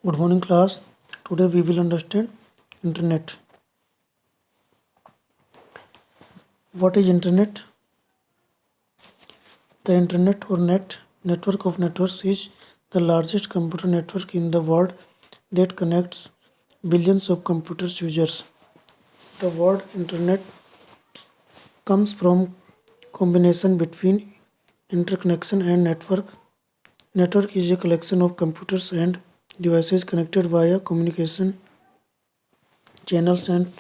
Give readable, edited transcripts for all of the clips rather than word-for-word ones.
Good morning class. Today we will understand internet. What is internet? The internet or network of networks is the largest computer network in the world that connects billions of computer users. The word internet comes from combination between interconnection and network. Network is a collection of computers and devices connected via communication channels and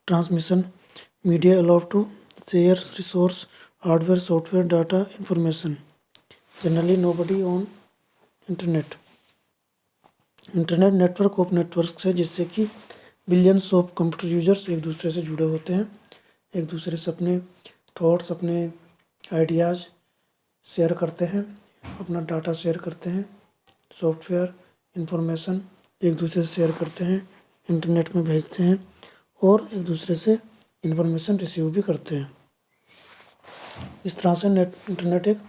transmission media allowed to share resource, hardware, software, data, information. Generally, nobody on internet internet network of networks है जिससे कि billions of computer users एक दूसरे से जुड़े होते हैं, एक दूसरे से अपने थॉट्स, अपने आइडियाज़ शेयर करते हैं, अपना डाटा शेयर करते हैं, सॉफ्टवेयर इंफॉर्मेशन एक दूसरे से शेयर करते हैं, इंटरनेट में भेजते हैं और एक दूसरे से इंफॉर्मेशन रिसीव भी करते हैं। इस तरह से इंटरनेट एक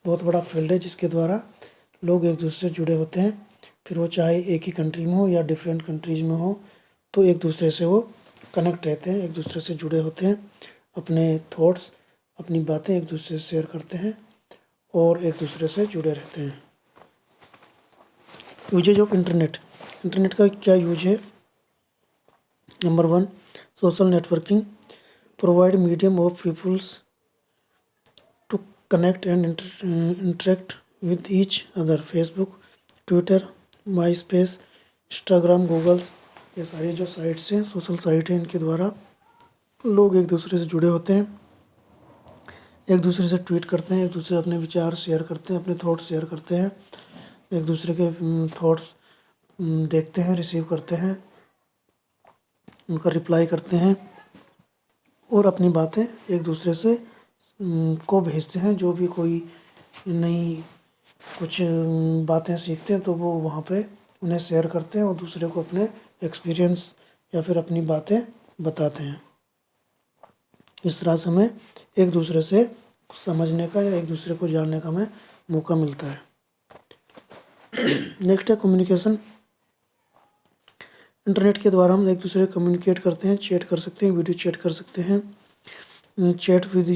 बहुत बड़ा फील्ड है जिसके द्वारा लोग एक दूसरे से जुड़े होते हैं, फिर वो चाहे एक ही कंट्री में हो या डिफरेंट कंट्रीज़ में हो, तो एक दूसरे से वो कनेक्ट रहते हैं, एक दूसरे से जुड़े होते हैं, अपने थॉट्स, अपनी बातें एक दूसरे से शेयर करते हैं और एक दूसरे से जुड़े रहते हैं। Usage of internet. इंटरनेट का क्या यूज है? Number 1, social networking, provide medium of peoples to connect and interact with each other. Facebook, Twitter, MySpace, Instagram, Google, ये सारी जो साइट्स हैं, सोशल साइट हैं, इनके द्वारा लोग एक दूसरे से जुड़े होते हैं, एक दूसरे से ट्वीट करते हैं, एक दूसरे अपने विचार शेयर करते हैं, अपने थॉट्स शेयर करते हैं, एक दूसरे के थॉट्स देखते हैं, रिसीव करते हैं, उनका रिप्लाई करते हैं और अपनी बातें एक दूसरे से को भेजते हैं। जो भी कोई नई कुछ बातें सीखते हैं तो वो वहाँ पे उन्हें शेयर करते हैं और दूसरे को अपने एक्सपीरियंस या फिर अपनी बातें बताते हैं। इस तरह से हमें एक दूसरे से समझने का या एक दूसरे को जानने का हमें मौका मिलता है। नेक्स्ट है कम्युनिकेशन। इंटरनेट के द्वारा हम एक दूसरे से कम्युनिकेट करते हैं, चैट कर सकते हैं, वीडियो चैट कर सकते हैं, chat with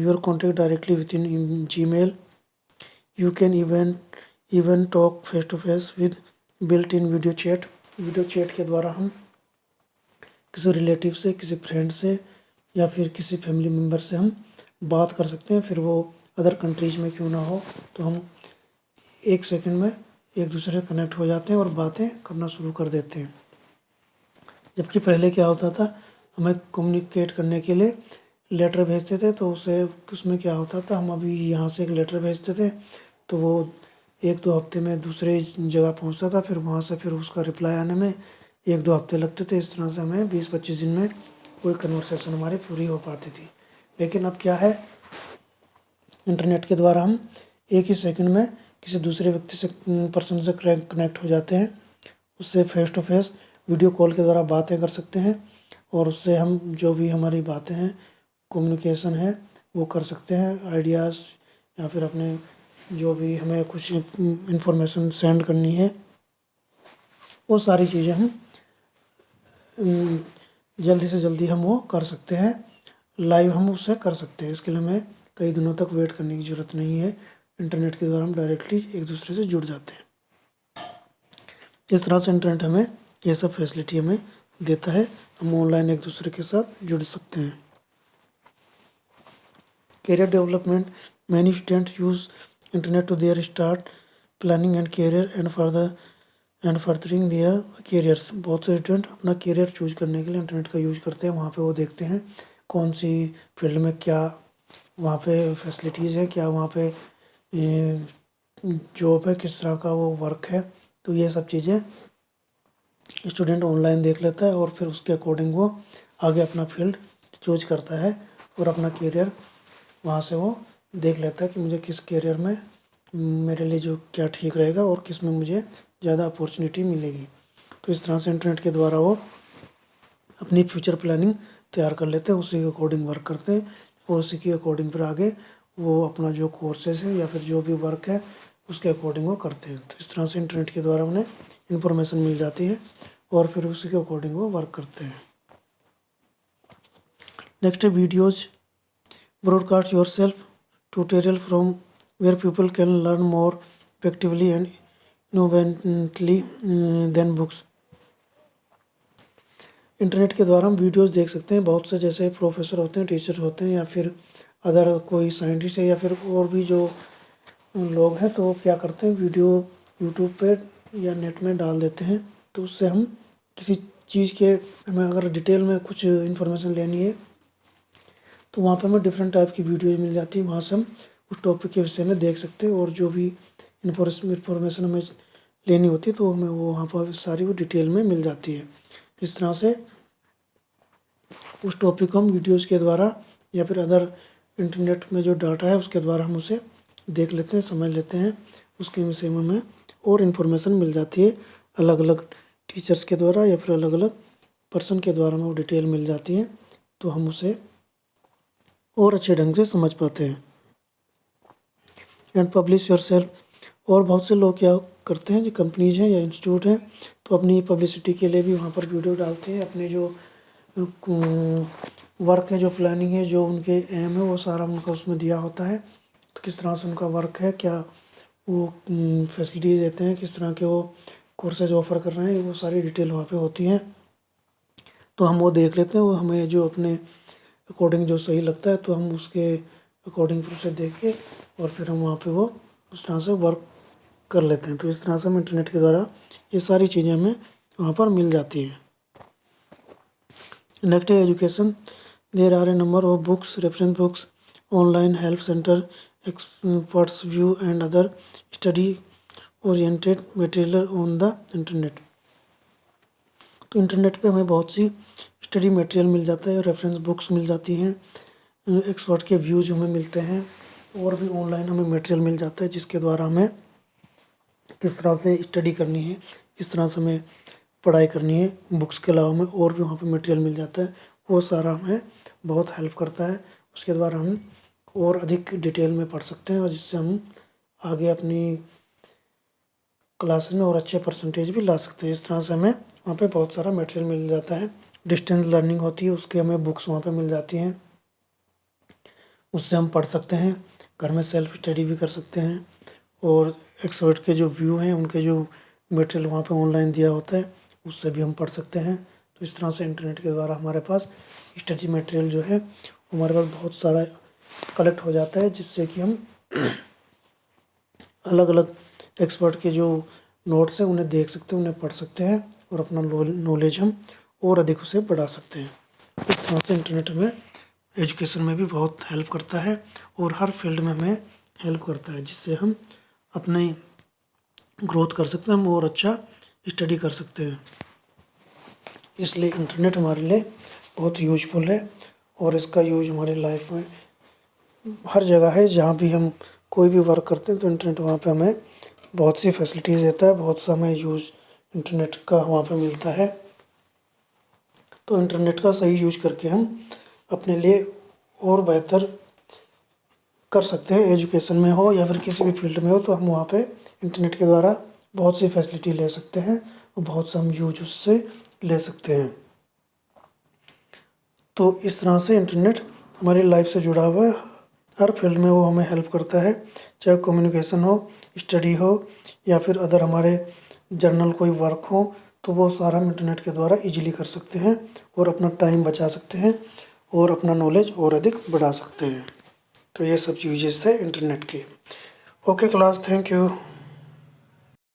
your contact directly with in Gmail. You can even talk face to face with built in video chat. Video chat के द्वारा हम किसी रिलेटिव से, किसी फ्रेंड से या फिर किसी फैमिली मेम्बर से हम बात कर सकते हैं, फिर वो अदर कंट्रीज में क्यों ना हो, तो हम 1 सेकंड में एक दूसरे से कनेक्ट हो जाते हैं और बातें करना शुरू कर देते हैं। जबकि पहले क्या होता था, हमें कम्युनिकेट करने के लिए लेटर भेजते थे, तो उसमें क्या होता था, हम अभी यहाँ से एक लेटर भेजते थे तो वो 1-2 हफ्ते में दूसरे जगह पहुँचता था, फिर वहाँ से फिर उसका रिप्लाई आने में 1-2 हफ्ते लगते थे। इस तरह से हमें 20-25 दिन में कोई कन्वर्सेशन हमारी पूरी हो पाती थी। लेकिन अब क्या है, इंटरनेट के द्वारा हम एक ही सेकंड में किसी दूसरे व्यक्ति से, पर्सन से कनेक्ट हो जाते हैं, उससे face to face video call के द्वारा बातें कर सकते हैं और उससे हम जो भी हमारी बातें हैं, कम्युनिकेशन है, वो कर सकते हैं। आइडियाज़ या फिर अपने जो भी हमें कुछ इंफॉर्मेशन सेंड करनी है, वो सारी चीज़ें हम जल्दी से जल्दी हम वो कर सकते हैं, लाइव हम उससे कर सकते हैं। इसके लिए हमें कई दिनों तक वेट करने की ज़रूरत नहीं है, इंटरनेट के द्वारा हम डायरेक्टली एक दूसरे से जुड़ जाते हैं। इस तरह से इंटरनेट हमें ये सब फैसिलिटी हमें देता है, हम ऑनलाइन एक दूसरे के साथ जुड़ सकते हैं। Career development, many student use internet to their start planning and career and furthering their careers. बहुत से स्टूडेंट अपना कैरियर चूज करने के लिए इंटरनेट का यूज करते हैं। वहाँ पे वो देखते हैं कौन सी फील्ड में क्या वहाँ पे फैसिलिटीज़ है, क्या वहाँ पे जॉब है, किस तरह का वो वर्क है, तो ये सब चीज़ें स्टूडेंट ऑनलाइन देख लेता है और फिर उसके अकॉर्डिंग वो आगे अपना फील्ड चूज करता है और अपना कैरियर वहाँ से वो देख लेता है कि मुझे किस कैरियर में मेरे लिए जो क्या ठीक रहेगा और किस में मुझे ज़्यादा अपॉर्चुनिटी मिलेगी। तो इस तरह से इंटरनेट के द्वारा वो अपनी फ्यूचर प्लानिंग तैयार कर लेते हैं, उसी के अकॉर्डिंग वर्क करते हैं और उसी के अकॉर्डिंग फिर आगे वो अपना जो कोर्सेज है या फिर जो भी वर्क है उसके अकॉर्डिंग वो करते हैं। तो इस तरह से इंटरनेट के द्वारा उन्हें इंफॉर्मेशन मिल जाती है और फिर उसी के अकॉर्डिंग वो वर्क करते हैं। नेक्स्ट है videos broadcast yourself tutorial from where people can learn more effectively and innovatively than books. Internet के द्वारा हम वीडियोस देख सकते हैं बहुत से, जैसे प्रोफेसर होते हैं, टीचर होते हैं, या फिर अदर कोई साइंटिस्ट है, या फिर और भी जो लोग हैं, तो वो क्या करते हैं वीडियो यूट्यूब पे या नेट में डाल देते हैं। तो उससे हम किसी चीज़ के हमें अगर डिटेल में कुछ इन्फॉर्मेशन लेनी है तो वहाँ पर हमें डिफरेंट टाइप की वीडियोज मिल जाती है, वहाँ से हम उस टॉपिक के विषय में देख सकते हैं और जो भी इन्फॉर्मेशन हमें लेनी होती है तो हमें वो वहाँ पर सारी वो डिटेल में मिल जाती है। इस तरह से उस टॉपिक को हम वीडियोज़ के द्वारा या फिर अदर इंटरनेट में जो डाटा है उसके द्वारा हम उसे देख लेते हैं, समझ लेते हैं, उसके विषय में हमें और इन्फॉर्मेशन मिल जाती है अलग अलग टीचर्स के द्वारा या फिर अलग अलग पर्सन के द्वारा हमें वो डिटेल मिल जाती है, तो हम उसे और अच्छे ढंग से समझ पाते हैं। एंड पब्लिश योरसेल्फ, और बहुत से लोग क्या करते हैं, जो कंपनीज हैं या इंस्टीट्यूट हैं, तो अपनी पब्लिसिटी के लिए भी वहाँ पर वीडियो डालते हैं, अपने जो वर्क है, जो प्लानिंग है, जो उनके एम है, वो सारा उनका उसमें दिया होता है। तो किस तरह से उनका वर्क है, क्या वो फैसिलिटीज़ देते हैं, किस तरह के वो कोर्सेज ऑफ़र कर रहे हैं, वो सारी डिटेल वहाँ पे होती हैं। तो हम वो देख लेते हैं, वो हमें जो अपने अकॉर्डिंग जो सही लगता है तो हम उसके अकॉर्डिंग फिर उसे देख के और फिर हम वहाँ पे वो उस तरह से वर्क कर लेते हैं। तो इस तरह से हम इंटरनेट के द्वारा ये सारी चीज़ें हमें वहाँ पर मिल जाती है। नेक्स्ट है education. There are a number of books, reference books, online help centre, experts view and other study oriented material on the internet. तो इंटरनेट पे हमें बहुत सी स्टडी मटेरियल मिल जाता है, रेफरेंस बुक्स मिल जाती हैं, एक्सपर्ट के व्यूज हमें मिलते हैं और भी ऑनलाइन हमें मटेरियल मिल जाता है जिसके द्वारा हमें किस तरह से स्टडी करनी है, किस तरह से हमें पढ़ाई करनी है। बुक्स के अलावा हमें और भी वहाँ पे मटेरियल मिल जाता है, वो सारा हमें बहुत हेल्प करता है। उसके द्वारा हम और अधिक डिटेल में पढ़ सकते हैं और जिससे हम आगे अपनी क्लासेस में और अच्छे परसेंटेज भी ला सकते हैं। इस तरह से हमें वहाँ पे बहुत सारा मटेरियल मिल जाता है। डिस्टेंस लर्निंग होती है, उसके हमें बुक्स वहाँ पे मिल जाती हैं, उससे हम पढ़ सकते हैं, घर में सेल्फ स्टडी भी कर सकते हैं और एक्सपर्ट के जो व्यू हैं, उनके जो मटेरियल वहाँ पे ऑनलाइन दिया होता है उससे भी हम पढ़ सकते हैं। तो इस तरह से इंटरनेट के द्वारा हमारे पास स्टडी मटेरियल जो है हमारे पास बहुत सारा कलेक्ट हो जाता है, जिससे कि हम अलग अलग एक्सपर्ट के जो नोट्स हैं उन्हें देख सकते हैं, उन्हें पढ़ सकते हैं और अपना नॉलेज हम और अधिक उसे बढ़ा सकते हैं। इस तरह से इंटरनेट हमें एजुकेशन में भी बहुत हेल्प करता है और हर फील्ड में हमें हेल्प करता है, जिससे हम अपने ग्रोथ कर सकते हैं, हम और अच्छा स्टडी कर सकते हैं। इसलिए इंटरनेट हमारे लिए बहुत यूजफुल है और इसका यूज हमारी लाइफ में हर जगह है। जहाँ भी हम कोई भी वर्क करते हैं तो इंटरनेट वहाँ पे हमें बहुत सी फैसिलिटीज़ देता है, बहुत सा हमें यूज़ इंटरनेट का वहाँ पे मिलता है। तो इंटरनेट का सही यूज करके हम अपने लिए और बेहतर कर सकते हैं, एजुकेशन में हो या फिर किसी भी फील्ड में हो, तो हम वहाँ पे इंटरनेट के द्वारा बहुत सी फैसिलिटी ले सकते हैं और बहुत सा हम यूज उससे ले सकते हैं। तो इस तरह से इंटरनेट हमारी लाइफ से जुड़ा हुआ है, हर फील्ड में वो हमें हेल्प करता है, चाहे कम्युनिकेशन हो, स्टडी हो या फिर अदर हमारे जर्नल कोई वर्क हो, तो वो सारा हम इंटरनेट के द्वारा इजीली कर सकते हैं और अपना टाइम बचा सकते हैं और अपना नॉलेज और अधिक बढ़ा सकते हैं। तो ये सब यूजेस थे इंटरनेट के। Okay class, thank you.